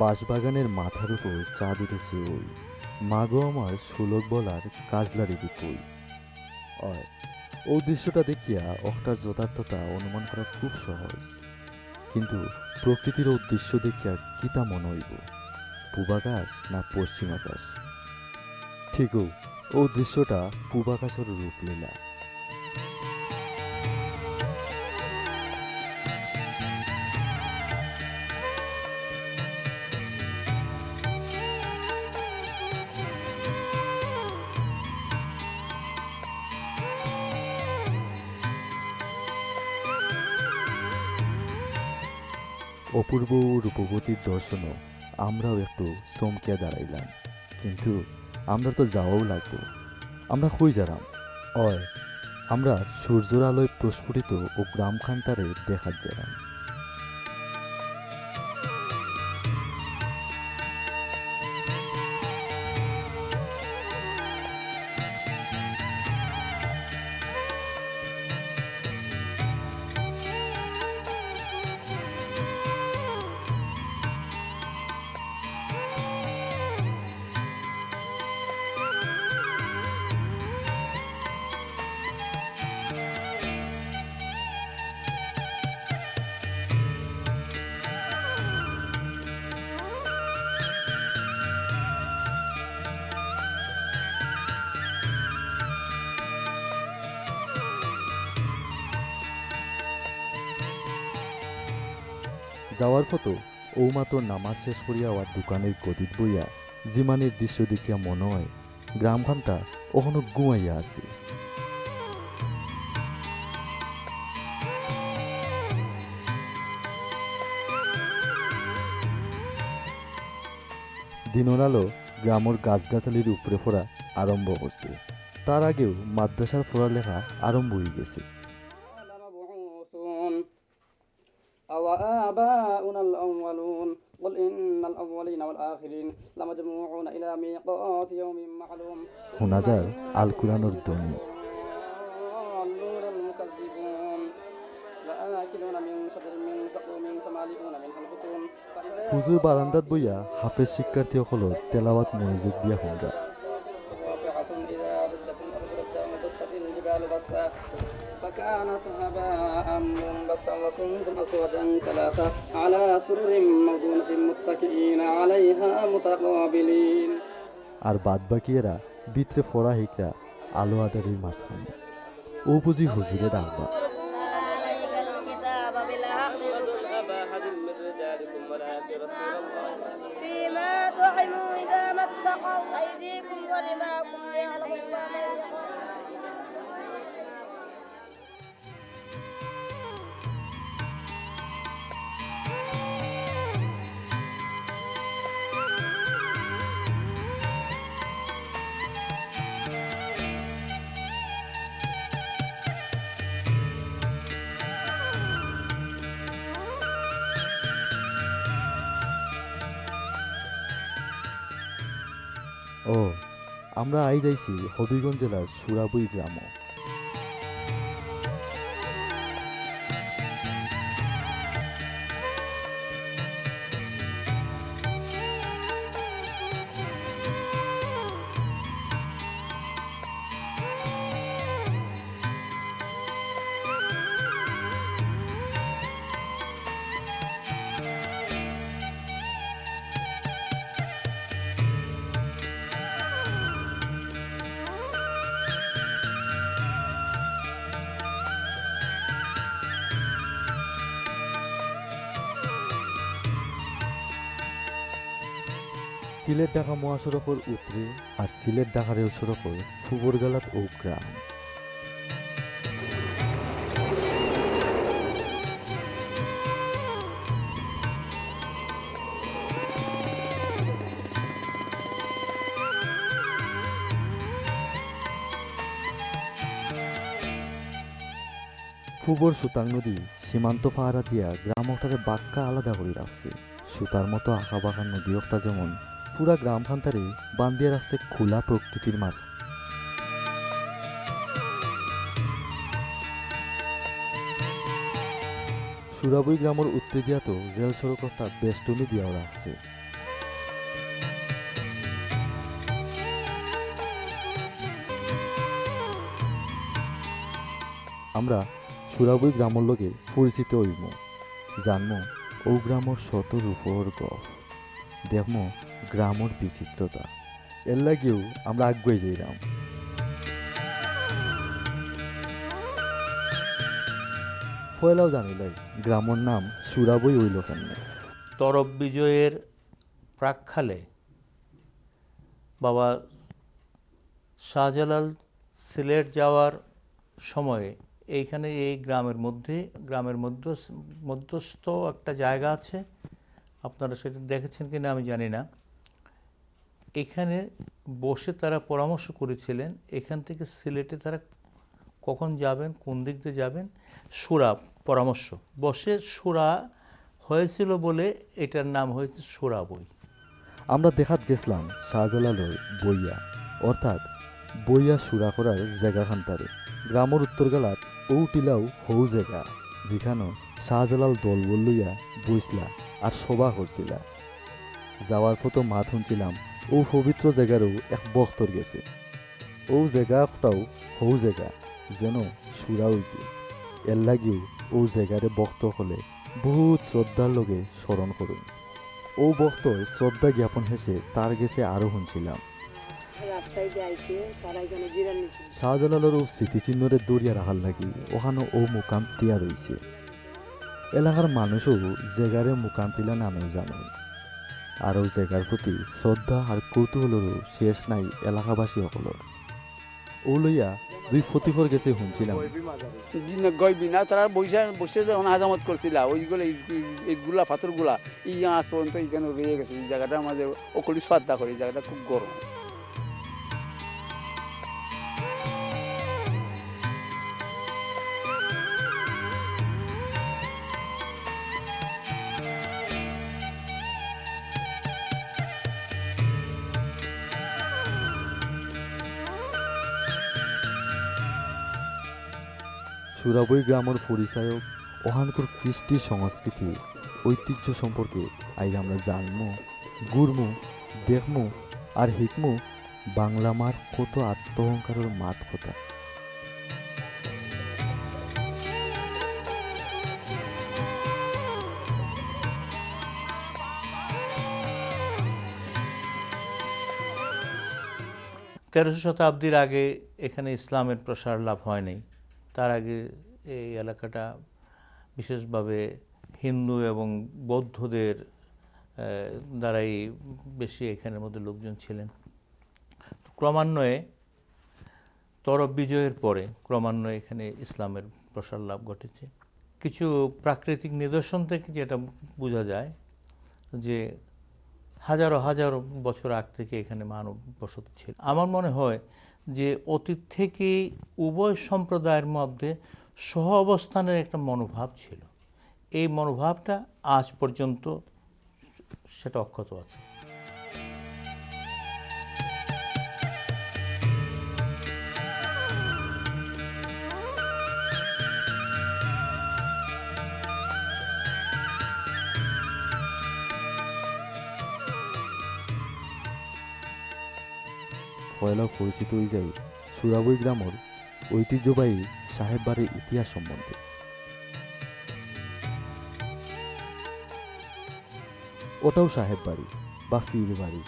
বাঁশবাগানের মাথার উপর চাঁদ উঠেছে ওই, মাগো আমার শোলক বলার কাজলারি কই। অয়, ও দৃশ্যটা দেখিয়া অক্টার যথার্থতা অনুমান করা খুব সহজ। কিন্তু প্রকৃতির ও দৃশ্য দেখিয়া কিতা মনে হইব, পূবাকাশ না পশ্চিম আকাশ? ঠিকও, ও দৃশ্যটা পূবাকাশের রূপলীলা। অপূর্ব রূপবতীর দর্শনও আমরাও একটু চমকিয়া দাঁড়াইলাম। কিন্তু আমরা তো যাওয়াও লাগবো। আমরা কই যারাম? অয়, আমরা সূর্যের আলোয় প্রস্ফুটিত ও গ্রামখানটারে দেখার যারাম। যাওয়ার পথ ও মাত্র নামাজ শেষ করিয়া আবার দোকানের গদিত বইয়া জিমানের দৃশ্য দেখিয়া মনে হয় গ্রামখানটা ওখানো ঘুমাইয়া আছে। দিনের আলো গ্রামের গাছগাছালির উপরে ফোড়া আরম্ভ করছে। তার আগেও মাদ্রাসার পড়ালেখা আরম্ভ হয়ে গেছে। لمبعوثون أو آباؤنا الأولون قل إن الأولين والآخرين لمجموعون إلى ميقات يوم معلوم শোনা ثم যায় আল إنكم কুরআনের أيها ধ্বনি। الضالون المكذبون لآكلون من شجر من زقوم فمالئون منها البطون হুজুর বারান্দাত বইয়া হাফেজ শিক্ষার্থীসকলৰ তেলাওয়াত মনোযোগ দিয়া শুনরা। رافعة إذا رجت الأرض رجا وبست الجبال بسا فكانت هباء منبثا وكنتم أزواجا ثلاثة على سرر موضونة متكئين عليها متقابلين আর বাদ বাকিয়েরা ভিতরে ফোড়া হিকরা আলো আদারির মাঝখানে। ও বুঝি হুজুরের আহ্বান। فيما طعموا إذا ما اتقوا أيديكم ورماكم ليعلم الله ما يفعلون. ও, আমরা আই যাইছি হবিগঞ্জ জেলার সুরাবুই গ্রাম। সিলেট ঢাকা মহাসড়কের উত্তরে আর সিলেট ঢাকা রেল সড়কের ফুবরগালাত ও গ্রাম। ফুবর সুতাং নদী সীমান্ত পাহারা দিয়া গ্রাম ওটারে বাক্কা আলাদা করে রাখছে। সুতার মতো আঁকা বাঁকা নদী একটা যেমন পুরা গ্রাম খান্তারে বান্ধিয়ে রাখছে খোলা প্রকৃতির মাঝ। সুরাবুই গ্রামের উত্তর দিয়া তো রেল সড়কটা বেষ্টনী দিয়াও রাখছে। আমরা সুরাবই গ্রামের লগে পরিচিত হইব, জানমো ও গ্রামের শত রূপর গপ, দেখমো গ্রামের বিচিত্রতা। এর লাগেও আমরা আগুয়ে যাইলাম। পয়লাও জানিলাই গ্রামের নাম সুরাবই হইল কেমনে। তরফ বিজয়ের প্রাক্কালে বাবা শাহজালাল সিলেট যাওয়ার সময়ে এইখানে এই গ্রামের মধ্যস্থ একটা জায়গা আছে, আপনারা সেটা দেখেছেন কিনা আমি জানি না। এখানে বসে তারা পরামর্শ করেছিলেন এখান থেকে সিলেটে তারা কখন যাবেন, কোন দিক দিয়ে যাবেন, সুরা পরামর্শ বসে সুরা হয়েছিল বলে এটার নাম হয়েছে সুরাবই। আমরা দেখাত গেছিলাম শাহজালালর বইয়া, অর্থাৎ বইয়া সুরা করার জায়গাখানটারে। গ্রামের উত্তর গালাত ও টিলাও হৌ জায়গা যেখানে শাহজালাল দল বললইয়া বইসলা আর সভা করছিলা। যাওয়ার পথে মাত শুনছিলাম ও পবিত্র জায়গারও এক বস্তর গেছে। ও জায়গাটাও হৌ জায়গা যেন সুরা হয়েছে। এর লাগিও ও জায়গারে বক্ত হলে বহুত শ্রদ্ধার লগে স্মরণ করুন। ও বক্তর শ্রদ্ধা জ্ঞাপন হেসে তার গেছে আরো শুনছিলাম। শাহজালালের ও স্মৃতিচিহ্নরে দরিয়া রাখার লাগি ওখানে ও মুকাম তিয়া রয়েছে। এলাকার মানুষও জেগারে মুকাম টিলা নামেও জানে। আর ও জায়গার প্রতি শ্রদ্ধা আর কৌতূহলেরও শেষ নাই এলাকাবাসী সকলের। ও লইয়া দুই ফতিফর গেছে শুনছিলাম। গইবি না তারা বসে যখন হাজামত করছিল ওইগুলো এইগুলা পাথরগুলা আজ পর্যন্ত এখানে রয়ে গেছে। এই জায়গাটার মাঝে ওকলি শ্রদ্ধা করে, এই জায়গাটা খুব গরম। সুরাবই গ্রামের পরিচায়ক ওখানকার কৃষ্টি সংস্কৃতি ঐতিহ্য সম্পর্কে আজ আমরা জানমু, ঘুরমু, দেখমু আর শিখমু বাংলা মার কত আত্মঅহংকারের মাত কথা। তেরোশো শতাব্দীর আগে এখানে ইসলামের প্রসার লাভ হয়নি। তার আগে এই এলাকাটা বিশেষভাবে হিন্দু এবং বৌদ্ধদের দ্বারাই বেশি এখানের মধ্যে লোকজন ছিলেন। ক্রমান্বয়ে তরফ বিজয়ের পরে ক্রমান্বয়ে এখানে ইসলামের প্রসার লাভ ঘটেছে। কিছু প্রাকৃতিক নিদর্শন থেকে যেটা বোঝা যায় যে হাজারো হাজারো বছর আগ থেকে এখানে মানব বসতি ছিল। আমার মনে হয় যে অতীত থেকেই উভয় সম্প্রদায়ের মধ্যে সহ অবস্থানের একটা মনোভাব ছিল। এই মনোভাবটা আজ পর্যন্ত সেটা অক্ষত আছে। পয়লা পরিচিত হয়ে যায় সুরাবই গ্রামের ঐতিহ্যবাহী সাহেব বাড়ির ইতিহাস সম্বন্ধে। ওটাও সাহেব বাড়ি বা ফির বাড়ি।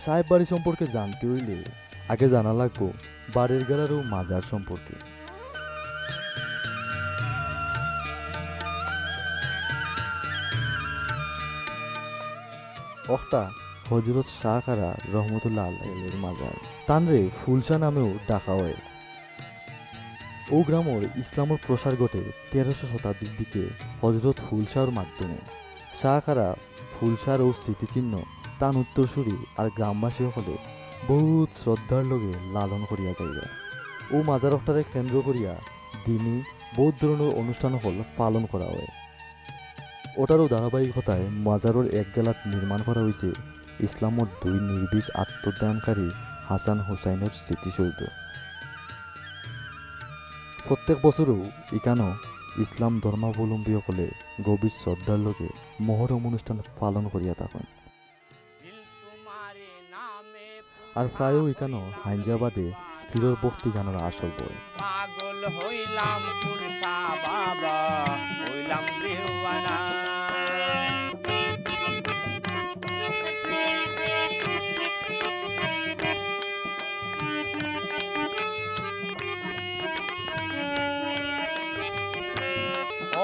সাহেব বাড়ি সম্পর্কে জানতে হইলে আগে জানা লাগবো বাড়ির গেলার ও মাজার সম্পর্কে। অক্টা হজরত শাহ কারা রহমতুল্লাহ আলাইহির মাজার, তানরে ফুলশা নামেও ডাকা হয়। ও গ্রামের ইসলামের প্রসার ঘটে 1300 শতাব্দীর দিকে হজরত ফুলশাহর মাধ্যমে। শাহ কারা ফুলশার ও স্মৃতিচিহ্ন তান উত্তরসূরি আর গ্রামবাসী হলে বহুত শ্রদ্ধার লগে লালন করিয়া যাইবা। ও মাজার অক্টারে কেন্দ্র করিয়া দিনী বহুত ধরনের অনুষ্ঠান হল পালন করা হয়। ওটারও ধারাবাহিকতায় মাজারের এক গেলাত নির্মাণ করা হয়েছে ইসলামর দুই নির্ভীক আত্মদানকারী হাসান হুসাইনের স্মৃতিসৌধ। প্রত্যেক বছরও এখানেও ইসলাম ধর্মাবলম্বী হলে গভীর শ্রদ্ধার লোকে মহরম অনুষ্ঠান পালন করিয়া থাকেন। আর প্রায়ও এখানে হাইনজাবাদে ফিরোর ভক্তি গানের আসর বই। পাগল হইলাম তুলসা বাবা হইলাম দেওয়ানা।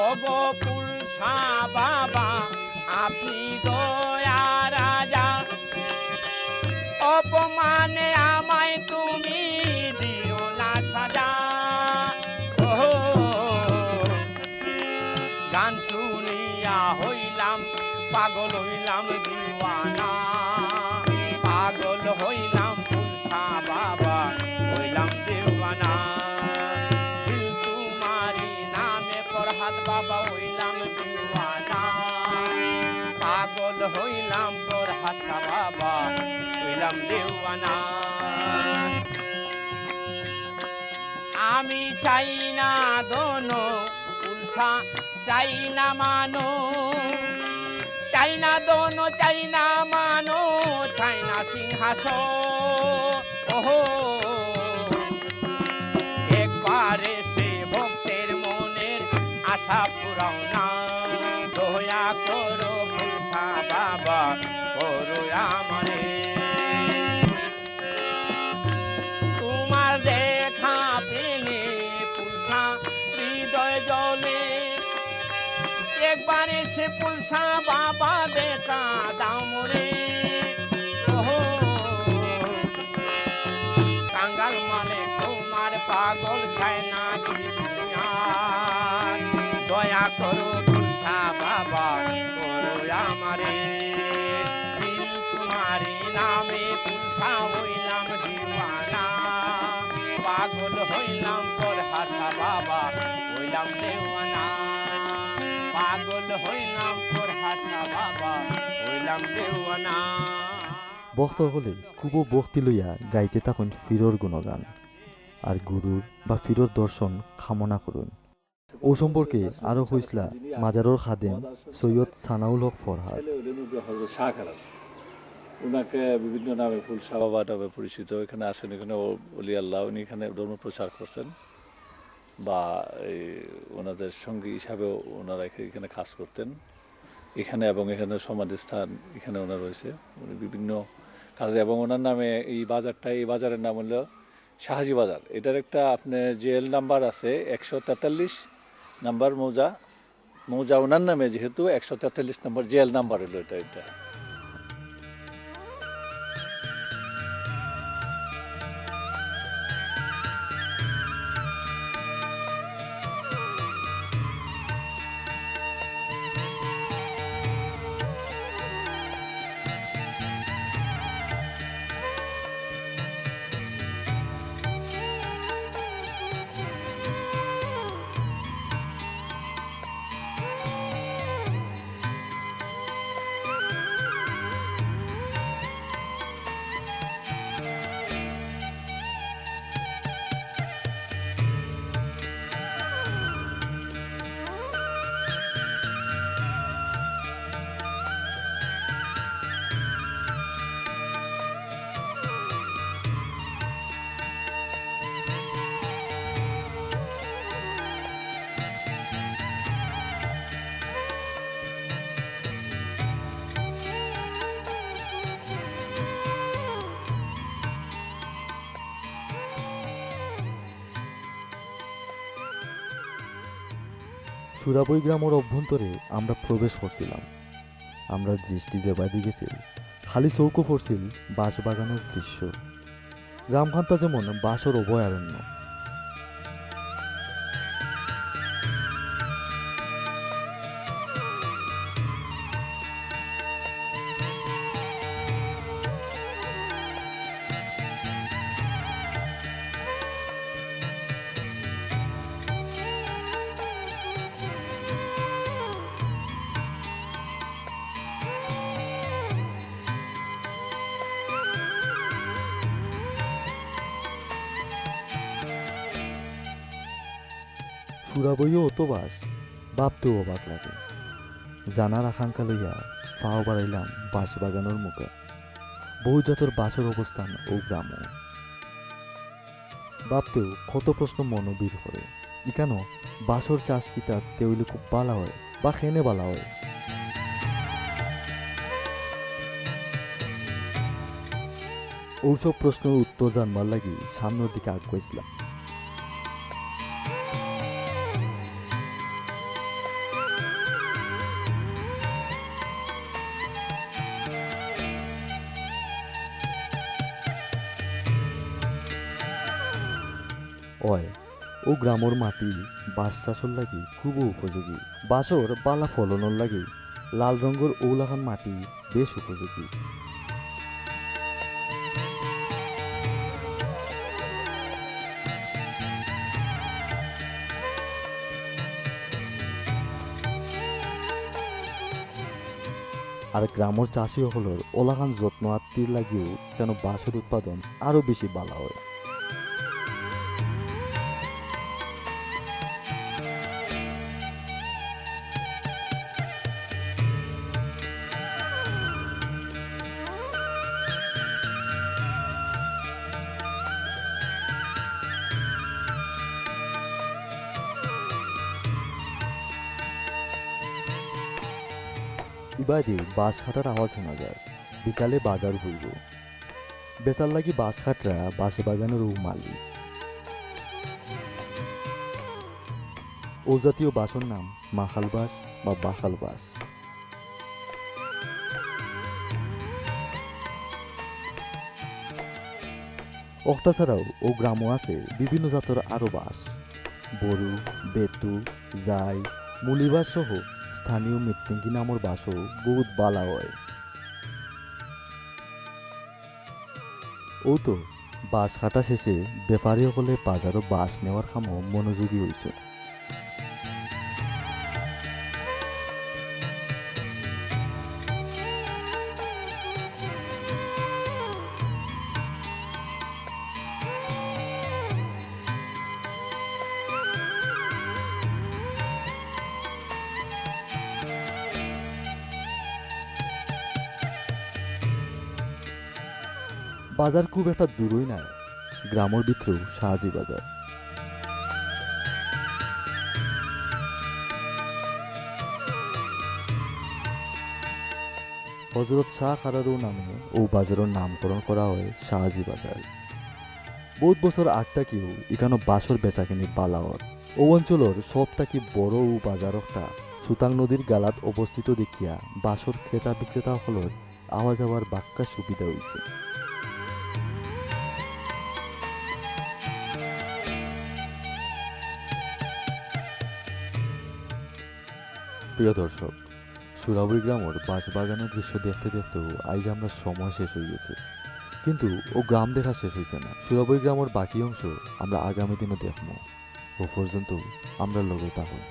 ওগো তুলসা বাবা আপনি দয়া রাজা, অপমানে আমায় তুমি দিও না সাজা। ও গান শুনিয়া হইলাম পাগল হইলাম দিওয়ানা, পাগল হইলাম তুলসা বাবা হইলাম দেওয়ানা। দিল তোমারি নামে পরহাত বাবা হইলাম দিওয়ানা, পাগল হইলাম তোর হাসা বাবা হইলাম দেওয়ানা। আমি চাই না দোনো তুলসা চাই না মানো, চাই না দোনো চাই না মানো, চাই না সিংহাসন। ওহো একবারে সে ভক্তের মনের আশা পুরাও না, দয়া করো তুলসা বাবা করো আমারে। তোমার দেখা পেলে তুলসা হৃদয় জলে, একবারে সে তুলসা বাবা দেখা দাও মোরে। ওহো কাঙ্গাল মানে তোমার পাগল ছায় না কিছু আর, দয়া করো তুলসা বাবা করো আমারে। দিল তোমারি নামে তুলসা হইলাম দিওয়ানা, পাগল হইলাম তোর হাসা বাবা হইলাম দেওয়ানা, পাগল হইলাম তোর হাসা বাবা হইলাম দেওয়ানা। ভক্ত হলে খুব ভক্তি লইয়া গাইতে থাকুন ফিরোর গুণগান আর গুরুর বা ফিরোর দর্শন কামনা করুন। ও সম্পর্কে আরো হইসলা মাজারর খাদেম সৈয়দ সানাউল হক ফরহাদ। ওনাকে বিভিন্ন নামে ফুলসা বাবা নামে পরিচিত, এখানে আছেন, এখানে অলি আল্লাহ, উনি এখানে ধর্ম প্রচার করছেন বা ওনাদের সঙ্গী হিসাবেও ওনারা এখানে কাজ করতেন এখানে, এবং এখানে সমাধিস্থান এখানে ওনার রয়েছে, উনি বিভিন্ন কাজে। এবং ওনার নামে এই বাজারটা, এই বাজারের নাম হলো শাহাজি বাজার। এটার একটা আপনার জেএল নাম্বার আছে 143 নাম্বার মৌজা, মৌজা ওনার নামে যেহেতু 143 নম্বর জেএল নাম্বার হলো এটা। সুরাবই গ্রামের অভ্যন্তরে আমরা প্রবেশ করছিলাম। আমরা দৃষ্টি যে বাদি গেছিল খালি চৌকো পড়ছিল বাঁশবাগানের দৃশ্য। গ্রামখানটা যেমন বাঁশর অভয়ারণ্য। সুরাবইও অত বাস ভাবতেও অবাক লাগে। জানার আকাঙ্ক্ষা লইয়া পাও বাড়াইলাম বাঁশ বাগানোর মুখে। বহু জাতের বাঁশের অবস্থান ও গ্রাম ভাবতেও কত প্রশ্ন মনোবীর করে। ইকান বাঁশর চাষ কি তার তেউলে খুব বালা হয় বা খেনে বালা হয়? ওসব প্রশ্নের উত্তর জানবার লাগি সামনের দিকে আগাইছিলাম। হয় ও গ্রামের মাটি বাঁশ চাষর লাগি খুব উপযোগী। বাঁশর বালা ফলনের লাগি লাল রঙের ওলাখান মাটি বেশ উপযোগী। আর গ্রামের চাষি হলের ওলাখান যত্ন আত্মীর লাগিও কেন বাঁশের উৎপাদন আরো বেশি বালা হয়। ইবাদি বাঁশ কাটার আওয়াজ শোনা যায়। বিকালে বাজার হইব, বেচার লাগি বাঁশ কাটরা বাঁশে বাগানের ও মালিক। ও জাতীয় বাঁশের নাম মাখাল বাঁশ বা বাখাল বাঁশ। অক্টা ছাড়াও ও গ্রামও আছে বিভিন্ন জাতের আরো বাঁশ। বরু, বেতু, জাই, মুলিবাস সহ স্থানীয় মৃত্যুঙ্গি নামর বাঁশও বহুত বালা হয়। ও তো বাঁশ কাটা শেষে ব্যাপারী হলে বাজারও বাঁশ নেওয়ার কামও মনোযোগী হয়েছে। বাজার খুব একটা দূরই নাই, গ্রামের ভিতরেও সাহাজি বাজার। হজরত শাহ কারারু নামে ও বাজারের নামকরণ করা হয় সাহাজি বাজার। বহুত বছর আগ থাকিও এখানে বাঁশর বেচাকিনি বালা হয়। ও অঞ্চলের সব থাকি বড় ও বাজার একটা সুতাং নদীর গালাত অবস্থিত দেখিয়া বাঁশর ক্রেতা বিক্রেতা হলর আওয়া যাওয়ার বাক্কা সুবিধা হয়েছে। প্রিয় দর্শক, সুরাবুই গ্রামের বাঁশবাগানের দৃশ্য দেখতে দেখতেও আজ আমরা সময় শেষ হয়ে গেছে, কিন্তু ও গ্রাম দেখা শেষ হয়েছে না। সুরাবুই গ্রামের বাকি অংশ আমরা আগামী দিনে দেখবো। ও পর্যন্ত আমরা লগে থাকুন।